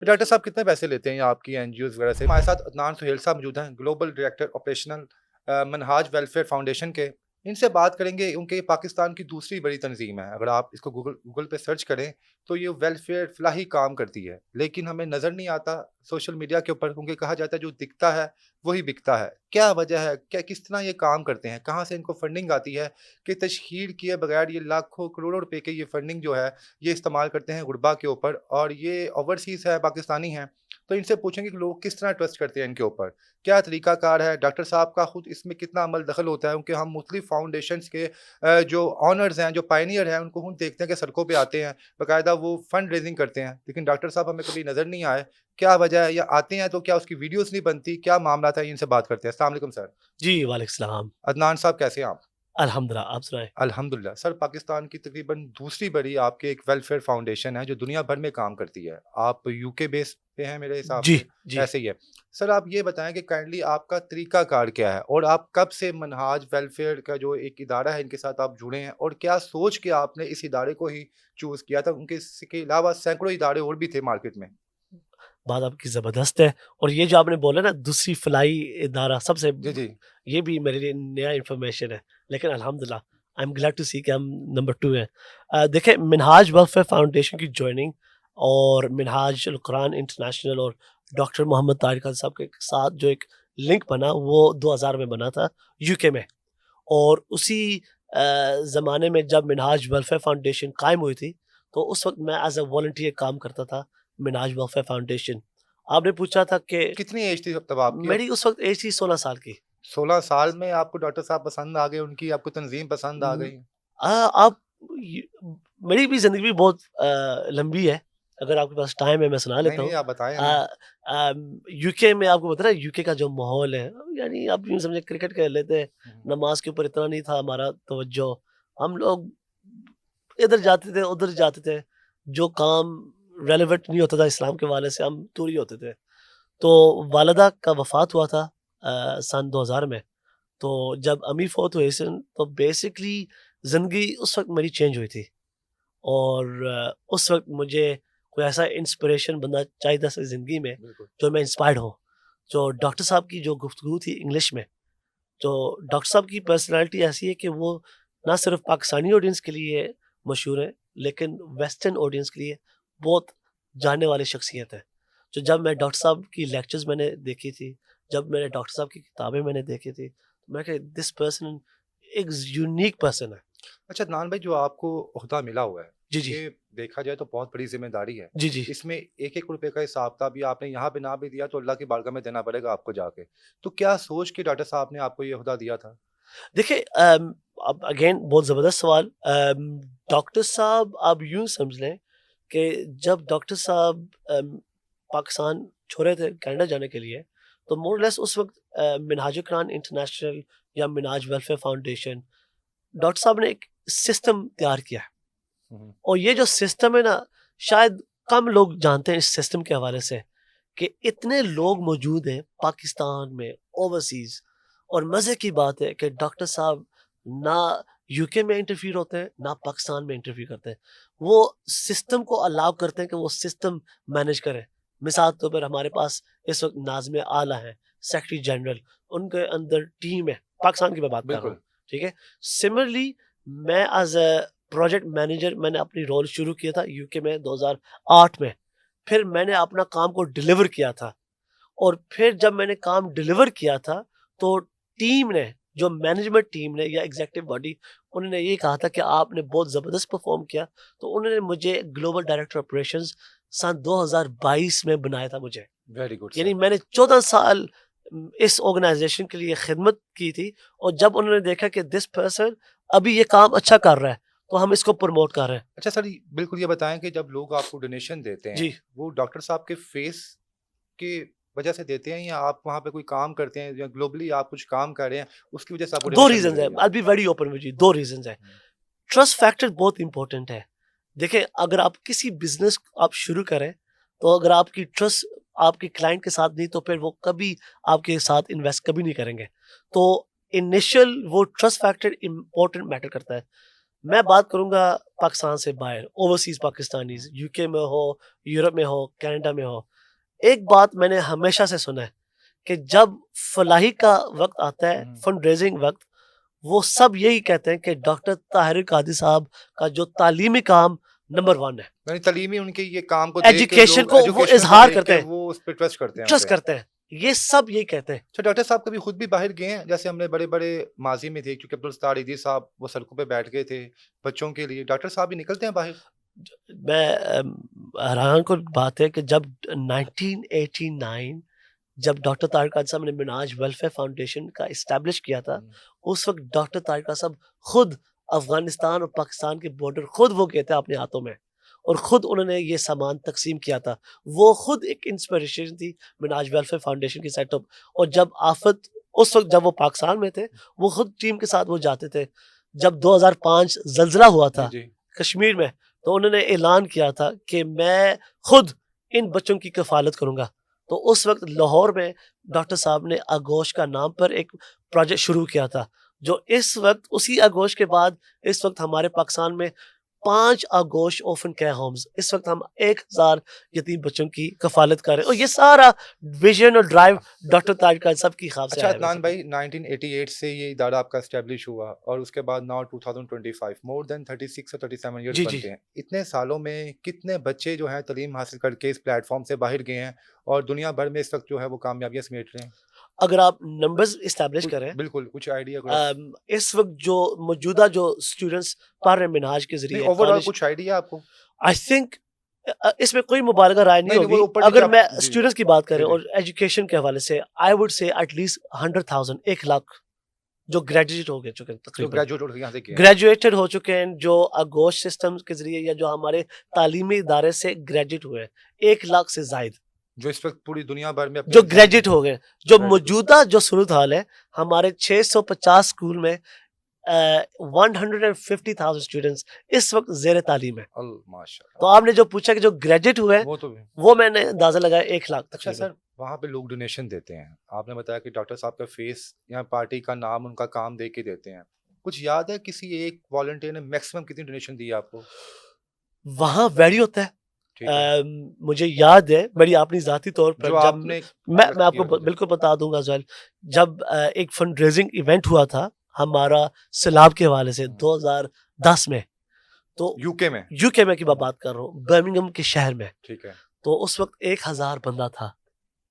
Doctor صاحب کتنے پیسے لیتے ہیں یہ آپ کی این جی اوز وغیرہ سے؟ ہمارے ساتھ عدنان سہیل صاحب موجود ہیں، گلوبل ڈائریکٹر آپریشنل منہاج ویلفیئر فاؤنڈیشن کے۔ ان سے بات کریں گے کیونکہ یہ پاکستان کی دوسری بڑی تنظیم ہے۔ اگر آپ اس کو گوگل پہ سرچ کریں تو یہ ویلفیئر فلاحی کام کرتی ہے، لیکن ہمیں نظر نہیں آتا سوشل میڈیا کے اوپر، کیونکہ کہا جاتا ہے جو دکھتا ہے وہی بکتا ہے۔ کیا وجہ ہے؟ کیا کس طرح یہ کام کرتے ہیں؟ کہاں سے ان کو فنڈنگ آتی ہے کہ تشہیر کیے بغیر یہ لاکھوں کروڑوں روپے کے یہ فنڈنگ جو ہے یہ استعمال کرتے ہیں غربا کے اوپر، اور یہ اوورسیز ہے، پاکستانی ہیں؟ تو ان سے پوچھیں گے کہ لوگ کس طرح ٹرسٹ کرتے ہیں ان کے اوپر، کیا طریقہ کار ہے، ڈاکٹر صاحب کا خود اس میں کتنا عمل دخل ہوتا ہے، کیونکہ ہم مختلف فاؤنڈیشنز کے جو آنرز ہیں، جو پائنیئر ہیں، ان کو ہم دیکھتے ہیں کہ سڑکوں پہ آتے ہیں، باقاعدہ وہ فنڈ ریزنگ کرتے ہیں، لیکن ڈاکٹر صاحب ہمیں کبھی نظر نہیں آئے۔ کیا وجہ ہے؟ یا آتے ہیں تو کیا اس کی ویڈیوز نہیں بنتی؟ کیا معاملات ہیں؟ ان سے بات کرتے ہیں۔ السلام علیکم سر۔ جی وعلیکم السلام۔ عدنان صاحب کیسے ہیں آپ؟ الحمد للہ، آپ سنائیں۔ الحمدللہ سر، پاکستان کی تقریباً دوسری بڑی آپ کی ایک ویلفیئر فاؤنڈیشن ہے جو دنیا بھر میں کام کرتی ہے۔ آپ یو کے بیس پہ ہیں میرے حساب جی سے، جی ایسے ہی ہے۔ سر آپ یہ بتائیں کہ کائنڈلی آپ کا طریقہ کار کیا ہے، اور آپ کب سے منہاج ویلفیئر کا جو ایک ادارہ ہے ان کے ساتھ آپ جڑے ہیں، اور کیا سوچ کے آپ نے اس ادارے کو ہی چوز کیا تھا؟ کیونکہ اس کے علاوہ سینکڑوں ادارے اور بھی تھے مارکیٹ میں۔ بات آپ کی زبردست ہے، اور یہ جو آپ نے بولا نا دوسری فلاحی ادارہ، سب سے جی جی یہ بھی میرے لیے نیا انفارمیشن ہے، لیکن الحمد للہ آئی ایم گلیڈ ٹو سی کہ ہم نمبر 2 ہیں۔ دیکھیں، منہاج ویلفیئر فاؤنڈیشن کی جوائننگ اور منہاج القرآن انٹرنیشنل اور ڈاکٹر محمد طارق خان صاحب کے ساتھ جو ایک لنک بنا، وہ 2000 میں بنا تھا یو کے میں، اور اسی زمانے میں جب منہاج ویلفیئر فاؤنڈیشن قائم ہوئی تھی تو اس وقت میں ایز اے والنٹیئر کام کرتا تھا منہاج ویلفیئر فاؤنڈیشن۔ آپ نے پوچھا تھا کہ کتنی ایج تھی تب آپ کی؟ میری اس وقت ایج تھی 16 سال کی۔ 16 سال میں آپ کو ڈاکٹر صاحب پسند آ گئے، ان کی آپ کو تنظیم پسند آ گئی؟ آپ میری بھی زندگی بھی بہت لمبی ہے، اگر آپ کے پاس ٹائم ہے میں سنا نہیں لیتا نہیں، ہوں۔ آپ بتائیں ہمیں۔ یو کے میں آپ کو پتا ہے یو کے کا جو ماحول ہے، یعنی آپ یوں سمجھے کرکٹ کھیل لیتے ہیں، نماز کے اوپر اتنا نہیں تھا ہمارا توجہ، ہم لوگ ادھر جاتے تھے ادھر جاتے تھے، جو کام ریلیونٹ نہیں ہوتا تھا اسلام کے والے سے ہم دور ہی ہوتے تھے۔ تو والدہ کا وفات ہوا تھا سن 2000 میں، تو جب امی فوت ہوئے سن تو بیسکلی زندگی اس وقت میری چینج ہوئی تھی، اور اس وقت مجھے کوئی ایسا انسپریشن بننا چاہیے تھا زندگی میں بالکل۔ جو میں انسپائرڈ ہوں۔ جو ڈاکٹر صاحب کی جو گفتگو تھی انگلش میں، تو ڈاکٹر صاحب کی پرسنالٹی ایسی ہے کہ وہ نہ صرف پاکستانی آڈینس کے لیے مشہور ہے، لیکن ویسٹرن آڈینس کے لیے بہت جاننے والی شخصیت ہے۔ تو جب میں ڈاکٹر صاحب کی لیکچرز میں نے دیکھی تھی، جب میں نے ڈاکٹر صاحب کی کتابیں میں نے دیکھی تھی، میں کہ دس پرسن ایک یونیک پرسن ہے۔ اچھا عدنان بھائی، جو آپ کو عہدہ ملا ہوا ہے، جی جی یہ دیکھا جائے تو بہت بڑی ذمہ داری ہے۔ جی جی۔ اس میں ایک ایک روپے کا حساب تھا، بھی آپ نے یہاں پہ نہ بھی دیا تو اللہ کی بارگاہ میں دینا پڑے گا آپ کو جا کے۔ تو کیا سوچ کے ڈاکٹر صاحب نے آپ کو یہ عہدہ دیا تھا؟ دیکھیں، اب اگین بہت زبردست سوال۔ ڈاکٹر صاحب آپ یوں سمجھ لیں کہ جب ڈاکٹر صاحب پاکستان چھوڑے تھے کینیڈا جانے کے لیے، تو مور لیس اس وقت منہاج القرآن انٹرنیشنل یا منہاج ویلفیئر فاؤنڈیشن، ڈاکٹر صاحب نے ایک سسٹم تیار کیا ہے، ہوں۔ اور یہ جو سسٹم ہے نا، شاید کم لوگ جانتے ہیں اس سسٹم کے حوالے سے کہ اتنے لوگ موجود ہیں پاکستان میں، اوورسیز، اور مزے کی بات ہے کہ ڈاکٹر صاحب نہ یو کے میں انٹرفیئر ہوتے ہیں نہ پاکستان میں انٹرفیئر کرتے ہیں، وہ سسٹم کو الاؤ کرتے ہیں کہ وہ سسٹم مینج کریں۔ مثال طور پر ہمارے پاس اس وقت ناظم اعلیٰ ہیں، سیکرٹری جنرل، ان کے اندر ٹیم ہے، پاکستان کی میں بات کر رہا بالکل۔ ہوں، ٹھیک ہے۔ سملرلی میں ایز اے پروجیکٹ مینیجر میں نے اپنی رول شروع کیا تھا یو کے میں 2008 میں، پھر میں نے اپنا کام کو ڈیلیور کیا تھا، اور پھر جب میں نے کام ڈیلیور کیا تھا تو ٹیم نے، جو مینجمنٹ ٹیم نے یا ایگزیکٹو باڈی، انہوں نے یہ کہا تھا کہ آپ نے بہت زبردست پرفارم کیا، تو انہوں نے مجھے گلوبل ڈائریکٹر آپریشنز سن 2022 میں بنایا تھا مجھے۔ ویری گڈ سر۔ یعنی میں نے 14 سال اس آرگنائزیشن کے لیے خدمت کی تھی، اور جب انہوں نے دیکھا کہ دس پرسن ابھی یہ کام اچھا کر رہا ہے تو ہم اس کو پروموٹ کر رہے ہیں۔ اچھا سر، بالکل یہ بتائیں کہ جب لوگ آپ کو ڈونیشن دیتے ہیں، جی، وہ ڈاکٹر صاحب کے فیس کی وجہ سے دیتے ہیں، یا آپ وہاں پہ کوئی کام کرتے ہیں، یا گلوبلی آپ کچھ کام کر رہے ہیں اس کی وجہ سے آپ کو دو ڈونیشن مل ریزنز ہیں، رہی ہے؟ I'll be very open with you، دو ریزنز ہیں۔ ٹرسٹ فیکٹر بہت امپورٹنٹ ہے۔ دیکھیں، اگر آپ کسی بزنس آپ شروع کریں تو اگر آپ کی ٹرسٹ آپ کے کلائنٹ کے ساتھ نہیں تو پھر وہ کبھی آپ کے ساتھ انویسٹ کبھی نہیں کریں گے۔ تو انیشل وہ ٹرسٹ فیکٹر امپورٹنٹ میٹر کرتا ہے۔ میں بات کروں گا پاکستان سے باہر، اوورسیز پاکستانیز، یو کے میں ہو، یورپ میں ہو، کینیڈا میں ہو، ایک بات میں نے ہمیشہ سے سنا ہے کہ جب فلاحی کا وقت آتا ہے، فنڈ ریزنگ وقت، وہ سب یہی کہتے ہیں کہ ڈاکٹر طاہر قادری صاحب کا جو تعلیمی کام نمبر 1 ہے، یعنی تعلیمی ان کے یہ کام کو دیکھ کے ایجوکیشن لوگ کو وہ ایجوکیشن کو اظہار دیکھ کرتے کے ہیں، وہ اس پہ ٹرسٹ کرتے ہیں ان ٹرسٹ پہ. کرتے ہیں، یہ سب یہی کہتے ہیں. اچھا ڈاکٹر صاحب کبھی خود بھی باہر گئے ہیں؟ جیسے ہم نے بڑے بڑے ماضی میں دیکھ چکے عبدالستار ایدھی صاحب وہ سڑکوں پہ بیٹھ گئے تھے بچوں کے لیے، ڈاکٹر صاحب بھی نکلتے ہیں باہر؟ میں حیران کن بات ہے کہ جب 1989 جب ڈاکٹر طاہر قادری صاحب نے منہاج ویلفیئر فاؤنڈیشن کا اسٹیبلش کیا تھا، اس وقت ڈاکٹر طاہر قادری صاحب خود افغانستان اور پاکستان کے بارڈر خود وہ گئے تھے اپنے ہاتھوں میں، اور خود انہوں نے یہ سامان تقسیم کیا تھا. وہ خود ایک انسپریشن تھی منہاج ویلفیئر فاؤنڈیشن کی سیٹ اپ. اور جب آفت اس وقت جب وہ پاکستان میں تھے، وہ خود ٹیم کے ساتھ وہ جاتے تھے. جب 2005 زلزلہ ہوا تھا جی کشمیر میں، تو انہوں نے اعلان کیا تھا کہ میں خود ان بچوں کی کفالت کروں گا. تو اس وقت لاہور میں ڈاکٹر صاحب نے آگوش کا نام پر ایک پروجیکٹ شروع کیا تھا، جو اس وقت اسی آگوش کے بعد اس وقت ہمارے پاکستان میں 5 آگوش اوفن کیئر ہومز، اس وقت ہم 1000 یتیم بچوں کی کفالت کر رہے ہیں، اور یہ سارا ویژن اور ڈرائیو ڈاکٹر طاہر قادری صاحب کی خواب سے اچھا آیا ہے. عدنان بھائی 1988 سے یہ ادارہ آپ کا اسٹیبلش ہوا اور اس کے بعد now 2025 مور دین 36 اور 37 ایئرس جی بنتے ہیں. اتنے سالوں میں کتنے بچے جو ہیں تعلیم حاصل کر کے اس پلیٹ فارم سے باہر گئے ہیں اور دنیا بھر میں اس وقت جو ہے وہ کامیابیاں سمیٹ رہے ہیں؟ اگر آپ نمبرز اسٹیبلش کریں، بالکل کچھ آئیڈیا اس وقت جو موجودہ جو اسٹوڈنٹس پڑھ رہے ہیں منہاج کے ذریعے اوور آل کالج، کچھ آئیڈیا آپ کو؟ آئی تھنک اس میں کوئی مبالغہ رائے نہیں نہیں، وہ ہوگی. اوپر نیچے اگر آپ- میں جی اسٹوڈنٹس کی بات کریں جی اور ایجوکیشن کے حوالے سے، I would say at least 100,000 1 lakh جو گریجویٹ ہو گئے چکے ہیں جو تقریباً، گریجویٹ ہو کے یہاں سے کیا گریجویٹڈ ہو چکے ہیں، جو آگوش سسٹم کے ذریعے یا جو ہمارے تعلیمی ادارے سے گریجویٹ ہوئے ہیں 1 لاکھ سے زائد جو اس وقت پوری دنیا بھر میں جو گریجویٹ ہو گئے. جو Graduate. موجودہ جو صورتحال ہے، ہمارے 650 اسکول میں 150,000 اسٹوڈنٹس اس وقت زیر تعلیم ہے. ماشاء تو آپ نے جو پوچھا کہ جو گریجویٹ ہوئے ہیں، وہ تو وہ میں نے اندازہ لگایا 1 لاکھ اچھا تقریباً. سر وہاں پہ لوگ ڈونیشن دیتے ہیں، آپ نے بتایا کہ ڈاکٹر صاحب کا فیس یا پارٹی کا نام ان کا کام دے کے دیتے ہیں، کچھ یاد ہے کسی ایک والنٹیئر نے میکسیمم کتنی ڈونیشن دی آپ کو؟ وہاں ویری ہوتا ہے. ٹھیک ہے مجھے یاد ہے میری اپنی ذاتی طور پر، جو جب آپ نے میں آپ کو بالکل بتا دوں گا زہیل، جب ایک فنڈ ریزنگ ایونٹ ہوا تھا ہمارا سیلاب کے حوالے سے 2010 میں، تو یو کے میں یو کے میں کی بات کر رہا ہوں، برمنگھم کے شہر میں، ٹھیک ہے تو اس وقت 1000 بندہ تھا،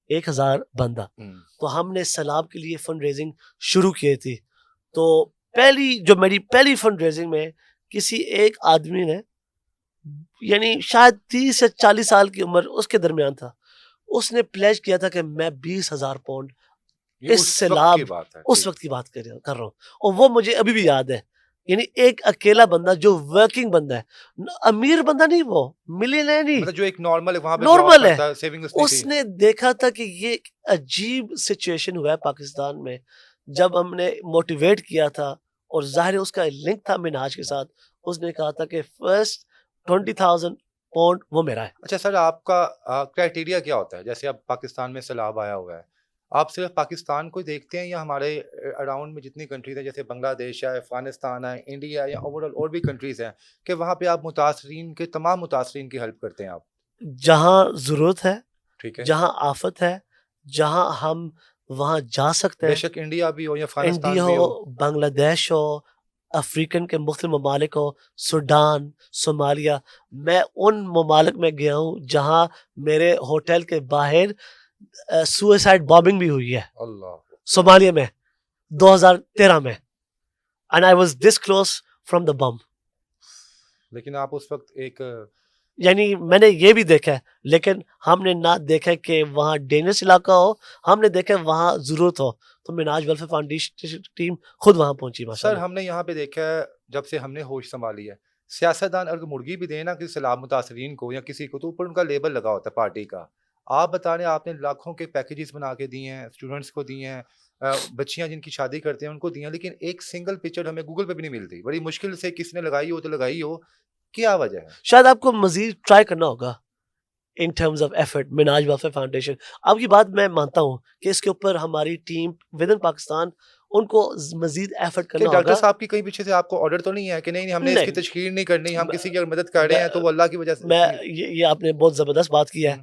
1000 بندہ. تو ہم نے سیلاب کے لیے فنڈ ریزنگ شروع کی تھی. تو میری پہلی فنڈ ریزنگ میں کسی ایک آدمی نے، یعنی شاید 30 یا 40 سال کی عمر اس کے درمیان تھا، اس نے پلیج کیا تھا کہ میں 20,000 پاؤنڈ اس سیلاب اس وقت کی بات کر رہا ہوں، اور وہ مجھے ابھی بھی یاد ہے. یعنی ایک اکیلا بندہ جو ورکنگ بندہ ہے، امیر بندہ نہیں، وہ ملینئر نہیں، مطلب جو ایک نارمل ہے وہاں پہ نارمل ہے، سیونگز اس نے دیکھا تھا کہ یہ عجیب سچویشن ہوا ہے پاکستان میں. جب ہم نے موٹیویٹ کیا تھا، اور ظاہر اس کا لنک تھا منہاج کے ساتھ، اس نے کہا تھا کہ فرسٹ 20,000 پاؤنڈ وہ میرا ہے. اچھا سر آپ کا کرائٹیریا کیا ہوتا ہے؟ جیسے اب پاکستان میں سیلاب آیا ہوا ہے، آپ صرف پاکستان کو دیکھتے ہیں یا ہمارے اراؤنڈ میں جتنی کنٹریز ہیں جیسے بنگلہ دیش ہے، افغانستان ہے، انڈیا یا اوور آل اور بھی کنٹریز ہیں کہ وہاں پہ آپ متاثرین کے تمام متاثرین کی ہیلپ کرتے ہیں آپ؟ جہاں ضرورت ہے، ٹھیک ہے جہاں آفت ہے، جہاں ہم وہاں جا سکتے بے ہیں، شک انڈیا بھی ہو یا افغانستان انڈیا بھی ہو، ہو، بنگلہ دیش ہو، افریقن کے مختلف ممالک ہو، سوڈان، صومالیہ. میں ان ممالک میں گیا ہوں جہاں میرے ہوٹل کے باہر سوئسائڈ بامبنگ بھی ہوئی ہے. اللہ صومالیہ میں 2013 میں، and I was this close from the bomb. لیکن آپ اس وقت ایک یعنی میں نے یہ بھی دیکھا ہے، لیکن ہم نے نہ دیکھا کہ وہاں ڈینجرس علاقہ ہو، ہم نے دیکھا وہاں ضرورت ہو، تو منہاج ویلفیئر فاؤنڈیشن ٹیم خود وہاں پہنچی. سر ماشاءاللہ ہم نے یہاں پہ دیکھا ہے جب سے ہم نے ہوش سنبھالی ہے، سیاستدان اگر مرغی بھی دیں نا کسی سیلاب متاثرین کو یا کسی کو، تو اوپر ان کا لیبل لگا ہوتا ہے پارٹی کا. آپ بتا رہے ہیں آپ نے لاکھوں کے پیکیجز بنا کے دیے ہیں، اسٹوڈنٹس کو دیے ہیں، بچیاں جن کی شادی کرتے ہیں ان کو دیے ہیں، لیکن ایک سنگل پکچر ہمیں گوگل پہ بھی نہیں ملتی. بڑی مشکل سے کسی نے لگائی ہو تو لگائی ہو، کیا وجہ ہے؟ شاید آپ کو مزید ٹرائی کرنا ہوگا in terms of effort. Minhaj welfare foundation, آپ کی بات میں مانتا ہوں کہ اس کے اوپر ہماری ٹیم ود ان پاکستان ان کو مزید ایفرٹ کہ کرنا ڈاکٹر ہوگا. صاحب کی کہیں پیچھے سے آپ کو آرڈر تو نہیں ہے کہ نہیں ہم نے اس کی نہیں، تشہیر نہیں کرنی, ہم میں کسی کی اگر مدد کر رہے ہیں تو وہ اللہ کی وجہ سے میں یہ آپ نے بہت زبردست بات کی ہے.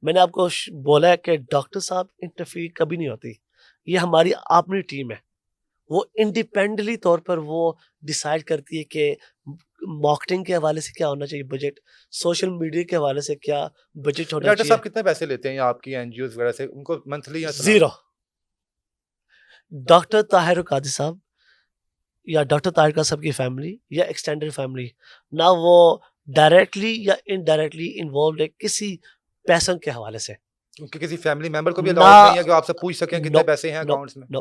میں نے آپ کو بولا ہے کہ ڈاکٹر صاحب انٹرفیئر کبھی نہیں ہوتی. یہ ہماری اپنی ٹیم ہے, وہ انڈیپینڈنٹلی طور پر وہ ڈیسائیڈ کرتی ہے کہ مارکیٹنگ کے حوالے سے کیا ہونا چاہیے بجٹ, سوشل میڈیا کے حوالے سے کیا بجٹ ہونا ڈاکٹر چاہیے. صاحب کتنے پیسے لیتے ہیں آپ کی این جی اوز وغیرہ سے, ان کو منتھلی یا سالانہ؟ زیرو. ڈاکٹر طاہر القادری صاحب یا ڈاکٹر طاہر کا صاحب کی فیملی یا ایکسٹینڈڈ فیملی نہ وہ ڈائریکٹلی یا انڈائریکٹلی انوالوڈ ہے کسی پیسوں کے حوالے سے. ان کے کسی فیملی ممبر کو بھی نہ, الاؤڈ نہیں ہے کہ آپ سے پوچھ سکیں کتنے نو پیسے ہیں نو اکاؤنٹس میں؟ نو.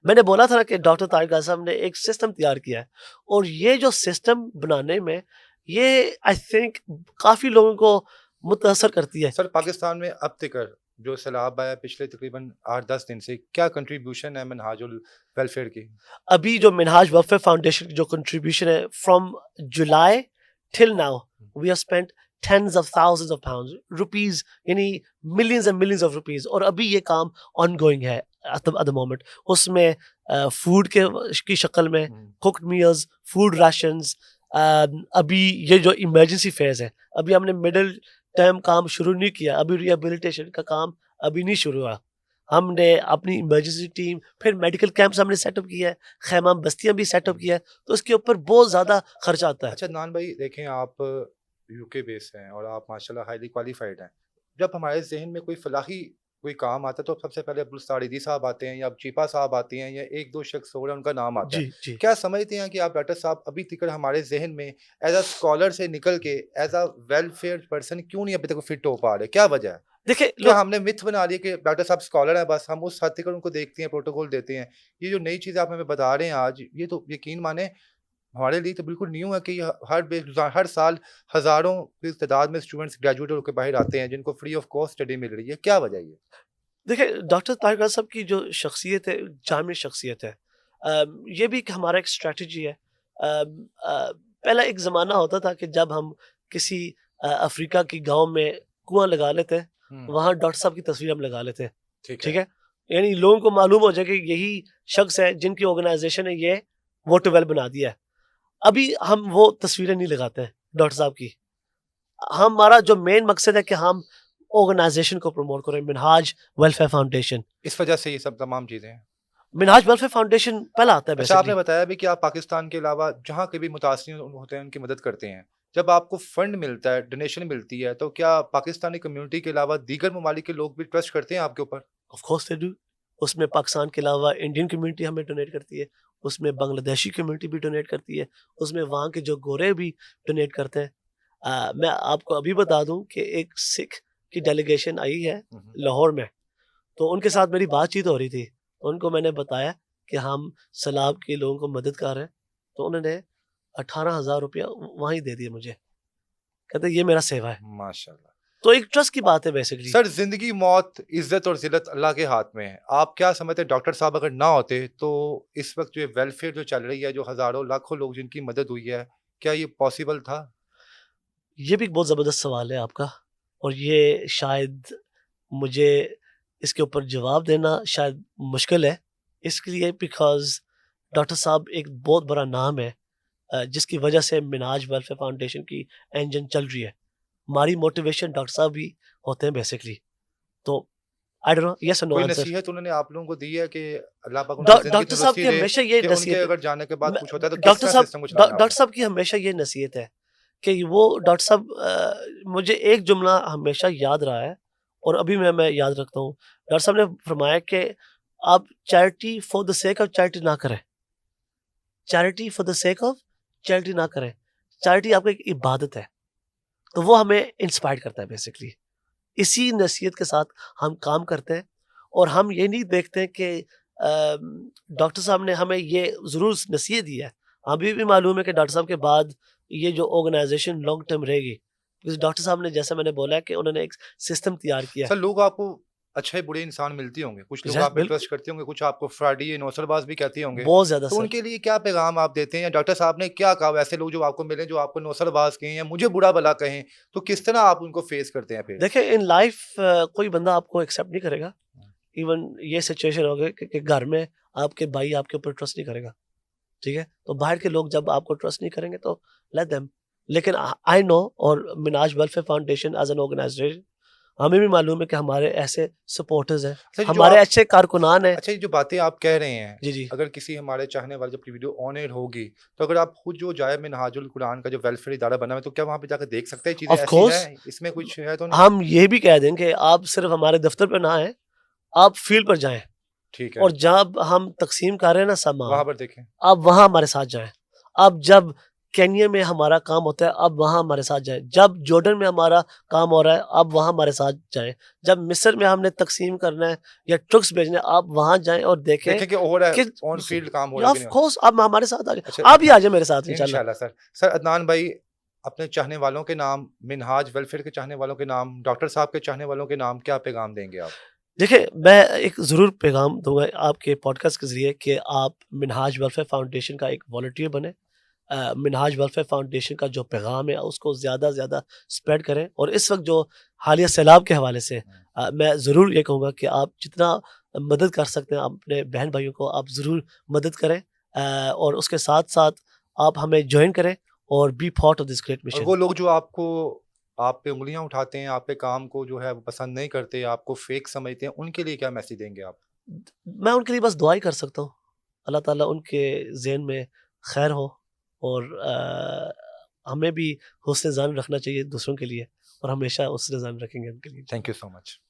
میں نے بولا تھا کہ ڈاکٹر طاہر کا صاحب نے ایک سسٹم تیار کیا ہے, اور یہ جو سسٹم بنانے میں یہ آئی تھنک کافی لوگوں کو متاثر کرتی ہے. سر پاکستان میں اب تک جو سیلاب آیا پچھلے تقریباً 8-10 دن سے, کیا کنٹریبیوشن ہے منہاج ویلفیئر کی؟ ابھی جو منہاج ویلفیئر فاؤنڈیشن کی جو کنٹریبیوشن ہے from July till now we have spent tens of thousands of pounds, rupees, یعنی millions and millions of rupees, اور ابھی یہ کام آن گوئنگ ہے at the moment. اس میں فوڈ کی شکل میں cooked meals, food rations, ابھی یہ جو ایمرجنسی فیز ہے, ابھی ہم نے مڈل ٹرم کام شروع نہیں کیا, ابھی ریہیبلیٹیشن کا کام ابھی نہیں شروع ہوا. ہم نے اپنی ایمرجنسی ٹیم, پھر میڈیکل کیمپس ہم نے سیٹ اپ کیا ہے, خیمہ بستیاں بھی سیٹ اپ کیا ہے, تو اس کے اوپر بہت زیادہ خرچہ آتا ہے. اچھا عدنان بھائی دیکھیں, آپ یو کے بیس ہیں اور آپ ماشاءاللہ ہائیلی کوالیفائڈ ہیں. جب ہمارے ذہن میں کوئی فلاحی کوئی کام آتا ہے تو سب سے پہلے عبدالستار صاحب آتے ہیں یا چیپا صاحب آتے ہیں یا ایک دو شخص اور ان کا نام آتا ہے. جی کیا سمجھتے ہیں کہ آپ ڈاکٹر صاحب ابھی تک ہمارے ذہن میں ایز اے اسکالر سے نکل کے ایز اے ویلفیئر پرسن کیوں نہیں ابھی تک فٹ ہو پا رہے, کیا وجہ ہے؟ دیکھیں, کیا ہم نے متھ بنا لی کہ ڈاکٹر صاحب اسکالر ہیں بس ہم اس حد تک ان کو دیکھتے ہیں, پروٹوکول دیتے ہیں. یہ جو نئی چیزیں آپ ہمیں بتا رہے ہیں آج, یہ تو یقین مانیں ہمارے لیے تو بالکل نیو ہے کہ یہ ہر سال ہزاروں کی تعداد میں اسٹوڈنٹس گریجویٹ ہو کے باہر آتے ہیں جن کو فری آف کاسٹ اسٹڈی مل رہی ہے. کیا وجہ ہے یہ؟ دیکھیں ڈاکٹر طاہر صاحب کی جو شخصیت ہے جامع شخصیت ہے, یہ بھی ہمارا ایک اسٹریٹجی ہے. پہلا ایک زمانہ ہوتا تھا کہ جب ہم کسی افریقہ کی گاؤں میں کنواں لگا لیتے, وہاں ڈاکٹر صاحب کی تصویر ہم لگا لیتے, ٹھیک ہے, یعنی لوگوں کو معلوم ہو جائے کہ یہی شخص ہے جن کی آرگنائزیشن نے یہ واٹر ویل بنا دیا ہے. ابھی ہم وہ تصویریں نہیں لگاتے ہیں ڈاکٹر صاحب کی. ہمارا جو مین مقصد ہے کہ ہم آرگنائزیشن کو پروموٹ کریں, منہاج ویلفیئر فاؤنڈیشن. اس وجہ سے یہ سب تمام چیزیں ہیں. منہاج ویلفیئر فاؤنڈیشن پہلا آتا ہے. اچھا آپ نے بتایا بھی کہ آپ پاکستان کے علاوہ جہاں کے بھی متاثرین ہوتے ہیں ان کی مدد کرتے ہیں. جب آپ کو فنڈ ملتا ہے, ڈونیشن ملتی ہے, تو کیا پاکستانی کمیونٹی کے علاوہ دیگر ممالک کے لوگ بھی ٹرسٹ کرتے ہیں آپ کے اوپر؟ Of course they do. اس میں پاکستان کے علاوہ انڈین کمیونٹی ہمیں ڈونیٹ کرتی ہے, اس میں بنگلہ دیشی کمیونٹی بھی ڈونیٹ کرتی ہے, اس میں وہاں کے جو گورے بھی ڈونیٹ کرتے ہیں. میں آپ کو ابھی بتا دوں کہ ایک سکھ کی ڈیلیگیشن آئی ہے لاہور میں, تو ان کے ساتھ میری بات چیت ہو رہی تھی. ان کو میں نے بتایا کہ ہم سیلاب کے لوگوں کو مدد کر رہے ہیں, تو انہوں نے 18,000 روپیہ وہیں دے دیے مجھے, کہتے یہ میرا سیوا ہے. ماشاءاللہ. تو ایک ٹرسٹ کی بات ہے بیسکلی. سر زندگی موت عزت اور ذلت اللہ کے ہاتھ میں ہے. آپ کیا سمجھتے ہیں ڈاکٹر صاحب اگر نہ ہوتے تو اس وقت جو ویلفیئر جو چل رہی ہے, جو ہزاروں لاکھوں لوگ جن کی مدد ہوئی ہے, کیا یہ پاسبل تھا؟ یہ بھی بہت زبردست سوال ہے آپ کا, اور یہ شاید مجھے اس کے اوپر جواب دینا شاید مشکل ہے, اس کے لیے بیکاز ڈاکٹر صاحب ایک بہت بڑا نام ہے جس کی وجہ سے منہاج ویلفیئر فاؤنڈیشن کی انجن چل رہی ہے. ہماری موٹیویشن ڈاکٹر صاحب بھی ہوتے ہیں بیسکلی. تو آئی ڈونٹ نو, یس اور نو کوئی آنسر. نصیحت انہوں نے آپ لوگوں کو دی ہے کہ اللہ پاک انہیں زندگی ڈاکٹر صاحب کی تندرستی دے ہمیشہ یہ کہ ان کے نصیحت, اگر جانے کے بعد کچھ ہوتا ہے تو کس ڈاکٹر طرح صاحب سسٹم کو چلانا ہے؟ ڈاکٹر صاحب کی ہمیشہ یہ نصیحت ہے کہ وہ ڈاکٹر صاحب مجھے ایک جملہ ہمیشہ یاد رہا ہے اور ابھی میں یاد رکھتا ہوں. ڈاکٹر صاحب نے فرمایا کہ آپ charity for the sake of charity نہ کریں, charity for the sake of charity نہ کریں. چیریٹی آپ کی ایک عبادت ہے. تو وہ ہمیں انسپائر کرتا ہے بیسکلی. اسی نصیحت کے ساتھ ہم کام کرتے ہیں, اور ہم یہ نہیں دیکھتے کہ ڈاکٹر صاحب نے ہمیں یہ ضرور نصیحت دی ہے, ابھی بھی معلوم ہے کہ ڈاکٹر صاحب کے بعد یہ جو آرگنائزیشن لانگ ٹرم رہے گی. ڈاکٹر صاحب نے جیسے میں نے بولا کہ انہوں نے ایک سسٹم تیار کیا. سر لوگ آپ کو اچھے برے انسان ملتے ہوں گے, کچھ لوگ آپ پہ ٹرسٹ کرتے ہوں گے, کچھ آپ کو فراڈی نوسر باز بھی کہتے ہوں گے, بہت زیادہ. تو ان کے لیے کیا پیغام آپ دیتے ہیں؟ یا ڈاکٹر صاحب نے کیا کہا ایسے لوگ جو آپ کو ملیں جو آپ کو نوسر باز کہیں یا مجھے برا بلا کہیں, تو کس طرح آپ ان کو فیس کرتے ہیں؟ پھر دیکھیں ان لائف کوئی بندہ آپ کو ایکسیپٹ نہیں کرے گا. ایون یہ سچویشن ہوگی کہ گھر میں آپ کے بھائی آپ کے اوپر ٹرسٹ نہیں کرے گا. ٹھیک ہے, تو باہر کے لوگ جب آپ کو ٹرسٹ نہیں کریں گے تو لیٹ دیم. لیکن آئی نو, اور Minhaj welfare foundation as an organisation ہمیں بھی معلوم ہے کہ ہمارے ایسے سپورٹرز ہیں, اچھا جو ہمارے آپ اچھے کارکنان ہیں. اچھا یہ جو باتیں آپ کہہ رہے ہیں, جی جی اگر کسی ہمارے چاہنے والے جب ویڈیو آن ایئر ہوگی تو اگر آپ خود جو جائے منہاج القرآن کا جو ویلفیئر ادارہ بنا ہے تو کیا وہاں پہ جا کے دیکھ سکتے ہیں چیزیں آف ایسی کورس, ہیں, اس میں کچھ ہے تو نہیں؟ ہم یہ بھی کہہ دیں کہ آپ صرف ہمارے دفتر پہ نہ آئیں, آپ فیلڈ پر جائیں, ٹھیک ہے, اور جب ہم تقسیم کر رہے ہیں نا سامان, وہاں پر دیکھیں. آپ وہاں ہمارے ساتھ جائیں. اب جب کینیا میں ہمارا کام ہوتا ہے اب وہاں ہمارے ساتھ جائیں. جب جارڈن میں ہمارا کام ہو رہا ہے اب وہاں ہمارے ساتھ جائیں. جب مصر میں ہم نے تقسیم کرنا ہے یا ٹرکس بھیجنا ہے آپ وہاں جائیں اور دیکھیں دیکھیں کہ ہو رہا کہ ہے آن فیلڈ کام ہو رہا ہے کہ آف نہیں. کورس آپ ہمارے ساتھ آ جائیں. اچھا آپ ہی آ جائیں میرے ساتھ انشاءاللہ. انشاءاللہ سر. سر عدنان بھائی اپنے چاہنے والوں کے نام, منہاج ویلفیئر کے چاہنے والوں کے نام, ڈاکٹر صاحب کے چاہنے والوں کے نام کیا پیغام دیں گے آپ؟ دیکھیں میں ایک ضرور پیغام دوں گا آپ کے پوڈ کاسٹ کے ذریعے کہ آپ منہاج ویلفیئر فاؤنڈیشن کا ایک والنٹیئر بنیں. منہاج ویلفیئر فاؤنڈیشن کا جو پیغام ہے اس کو زیادہ سے زیادہ اسپریڈ کریں. اور اس وقت جو حالیہ سیلاب کے حوالے سے میں ضرور یہ کہوں گا کہ آپ جتنا مدد کر سکتے ہیں اپنے بہن بھائیوں کو آپ ضرور مدد کریں, اور اس کے ساتھ ساتھ آپ ہمیں جوائن کریں اور be part of this great اور مشن. وہ لوگ جو آپ پہ انگلیاں اٹھاتے ہیں, آپ پہ کام کو جو ہے وہ پسند نہیں کرتے, آپ کو فیک سمجھتے ہیں, ان کے لیے کیا میسج دیں گے آپ؟ میں ان کے لیے بس دعا ہی کر سکتا ہوں, اللہ تعالیٰ ان کے ذہن میں خیر ہو, اور ہمیں بھی حسن ظن رکھنا چاہیے دوسروں کے لیے, اور ہمیشہ حسن ظن رکھیں گے ان کے لیے. Thank you so much.